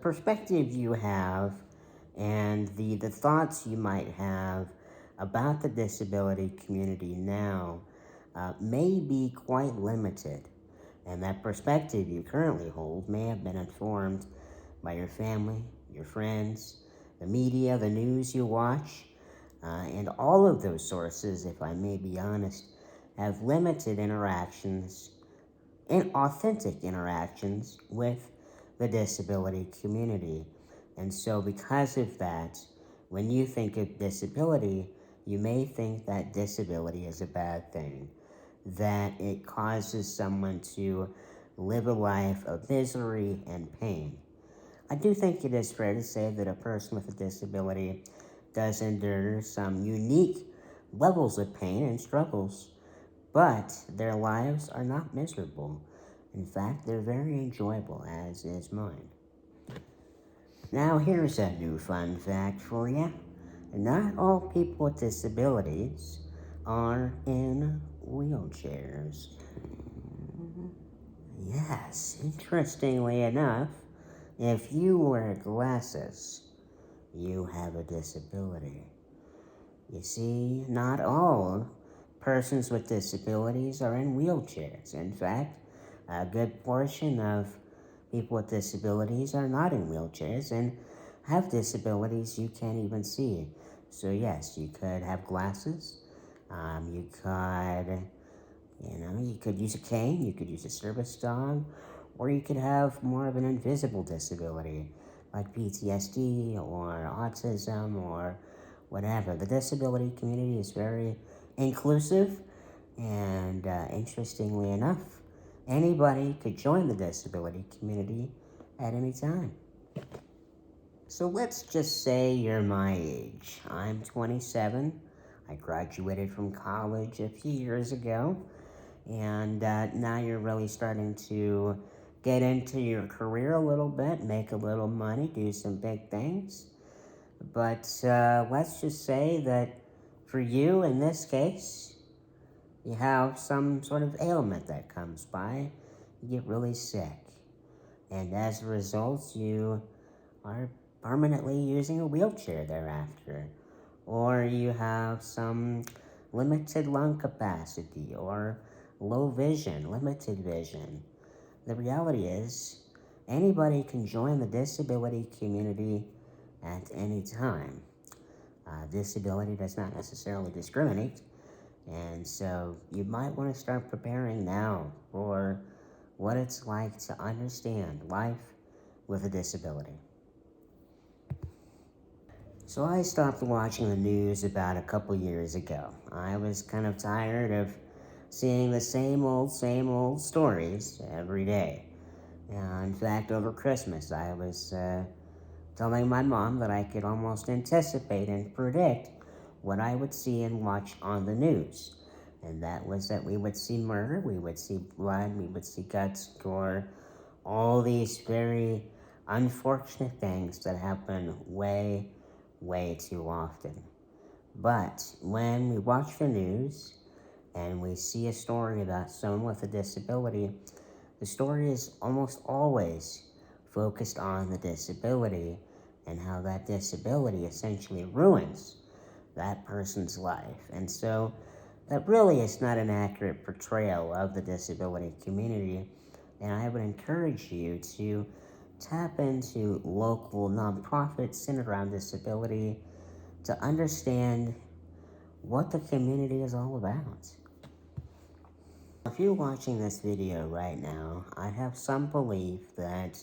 perspective you have and the thoughts you might have about the disability community now may be quite limited. And that perspective you currently hold may have been informed by your family, your friends, the media, the news you watch, and all of those sources, if I may be honest, have limited interactions, authentic interactions with the disability community. And so, because of that, when you think of disability, you may think that disability is a bad thing, that it causes someone to live a life of misery and pain. I do think it is fair to say that a person with a disability does endure some unique levels of pain and struggles, but their lives are not miserable. In fact, they're very enjoyable, as is mine. Now, here's a new fun fact for you. Not all people with disabilities are in wheelchairs. Yes, interestingly enough, if you wear glasses, you have a disability. You see, not all persons with disabilities are in wheelchairs. In fact, a good portion of people with disabilities are not in wheelchairs and have disabilities you can't even see. So yes, you could have glasses. You could use a cane. You could use a service dog, or you could have more of an invisible disability, like PTSD or autism or whatever. The disability community is very inclusive, and interestingly enough, anybody could join the disability community at any time. So let's just say you're my age. I'm 27. I graduated from college a few years ago, and now you're really starting to get into your career a little bit, make a little money, do some big things. But let's just say that for you, in this case, you have some sort of ailment that comes by, you get really sick, and as a result, you are permanently using a wheelchair thereafter, or you have some limited lung capacity, or low vision, limited vision. The reality is, anybody can join the disability community at any time. Disability does not necessarily discriminate, and so you might want to start preparing now for what it's like to understand life with a disability. So I stopped watching the news about a couple years ago. I was kind of tired of seeing the same old stories every day. In fact, over Christmas, I was telling my mom that I could almost anticipate and predict what I would see and watch on the news. And that was that we would see murder, we would see blood, we would see guts, gore, all these very unfortunate things that happen way too often. But when we watch the news and we see a story about someone with a disability, the story is almost always focused on the disability and how that disability essentially ruins that person's life. And so that really is not an accurate portrayal of the disability community. And I would encourage you to tap into local nonprofits centered around disability to understand what the community is all about. If you're watching this video right now, I have some belief that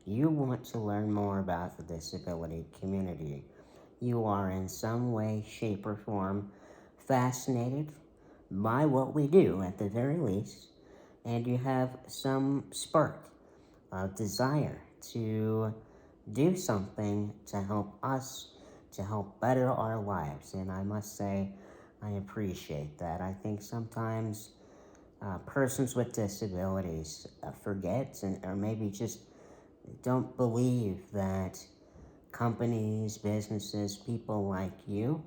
you want to learn more about the disability community. You are in some way, shape, or form fascinated by what we do, at the very least, and you have some spark of desire to do something to help us, to help better our lives. And I must say, I appreciate that. I think sometimes persons with disabilities forget or maybe just don't believe that companies, businesses, people like you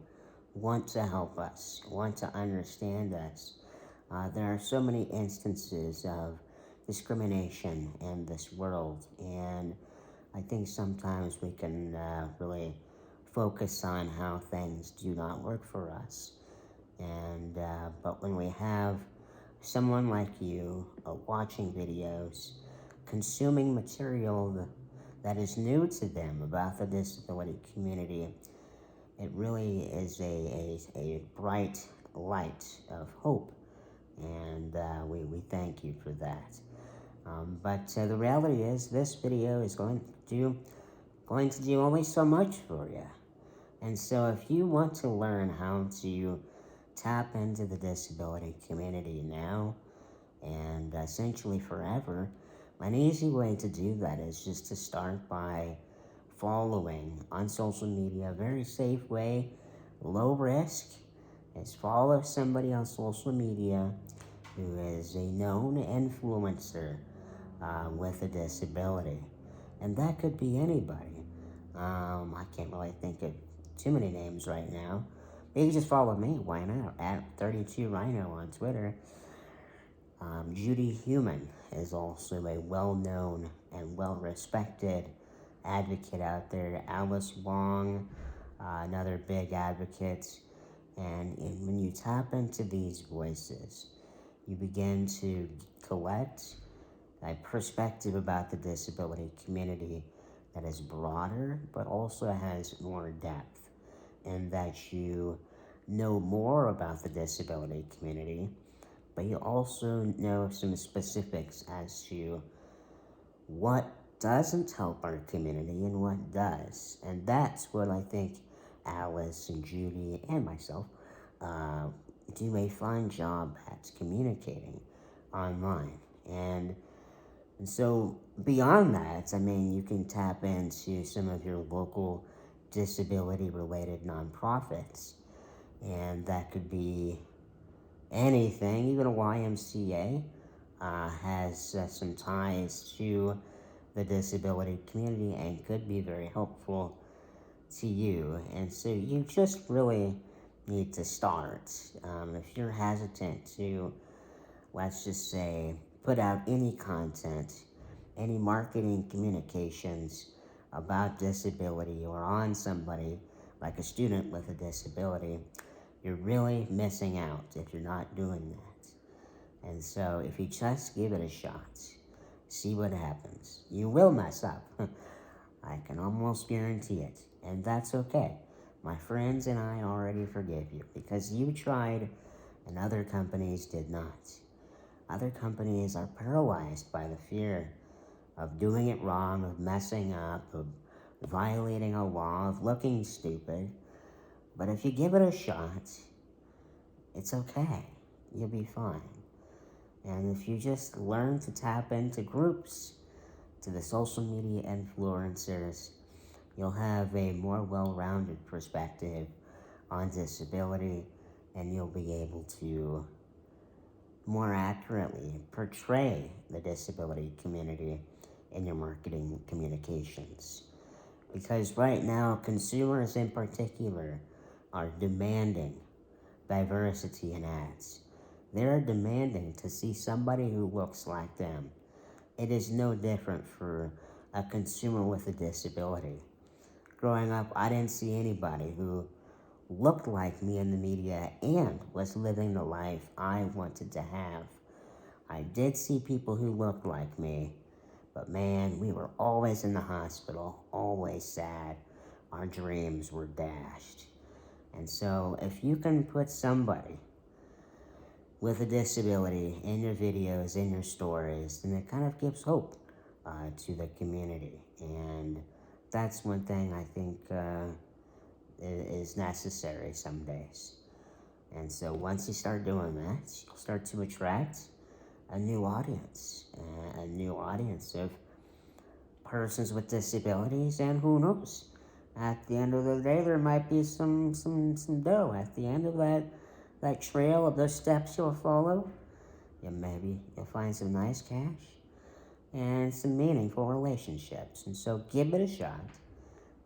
want to help us, want to understand us. There are so many instances of discrimination in this world, and I think sometimes we can really focus on how things do not work for us. And but when we have someone like you watching videos, consuming material that is new to them about the disability community, it really is a bright light of hope, and we thank you for that. But the reality is, this video is going to do only so much for you. And so if you want to learn how to tap into the disability community now and essentially forever, an easy way to do that is just to start by following on social media. A very safe way, low risk, is follow somebody on social media who is a known influencer with a disability. And that could be anybody. I can't really think of too many names right now. You can just follow me, why not? At 32Rhino on Twitter. Judy Human is also a well-known and well-respected advocate out there. Alice Wong, another big advocate. And when you tap into these voices, you begin to collect a perspective about the disability community that is broader, but also has more depth, and that you know more about the disability community, but you also know some specifics as to what doesn't help our community and what does. And that's what I think Alice and Judy and myself do a fine job at communicating online. And so beyond that, I mean, you can tap into some of your local disability-related nonprofits, and that could be anything. Even a YMCA has some ties to the disability community and could be very helpful to you. And so you just really need to start. If you're hesitant to, let's just say, put out any content, any marketing communications about disability or on somebody like a student with a disability, you're really missing out if you're not doing that. And so if you just give it a shot, see what happens. You will mess up. I can almost guarantee it. And that's okay. My friends and I already forgive you because you tried and other companies did not. Other companies are paralyzed by the fear of doing it wrong, of messing up, of violating a law, of looking stupid. But if you give it a shot, it's okay. You'll be fine. And if you just learn to tap into groups, to the social media influencers, you'll have a more well-rounded perspective on disability, and you'll be able to more accurately portray the disability community in your marketing communications. Because right now, consumers in particular are demanding diversity in ads. They're demanding to see somebody who looks like them. It is no different for a consumer with a disability. Growing up, I didn't see anybody who looked like me in the media and was living the life I wanted to have. I did see people who looked like me, but man, we were always in the hospital, always sad. Our dreams were dashed. And so if you can put somebody with a disability in your videos, in your stories, then it kind of gives hope to the community. And that's one thing I think is necessary some days. And so once you start doing that, you'll start to attract a new audience of persons with disabilities, and who knows? At the end of the day, there might be some dough at the end of that trail of those steps you'll follow. Maybe you'll find some nice cash and some meaningful relationships. And so give it a shot.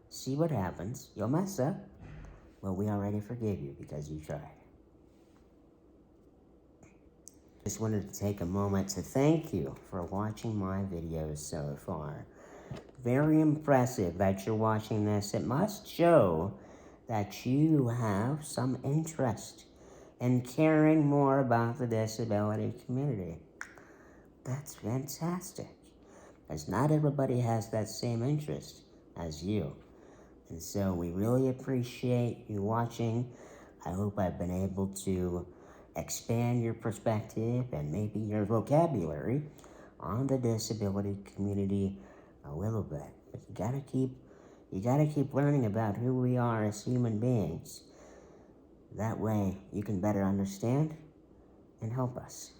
See what happens. You'll mess up, but we already forgive you because you tried. Just wanted to take a moment to thank you for watching my videos so far. very impressive that you're watching this. It must show that you have some interest in caring more about the disability community. That's fantastic, as not everybody has that same interest as you. And so we really appreciate you watching. I hope I've been able to expand your perspective and maybe your vocabulary on the disability community a little bit. But you gotta keep learning about who we are as human beings. That way you can better understand and help us.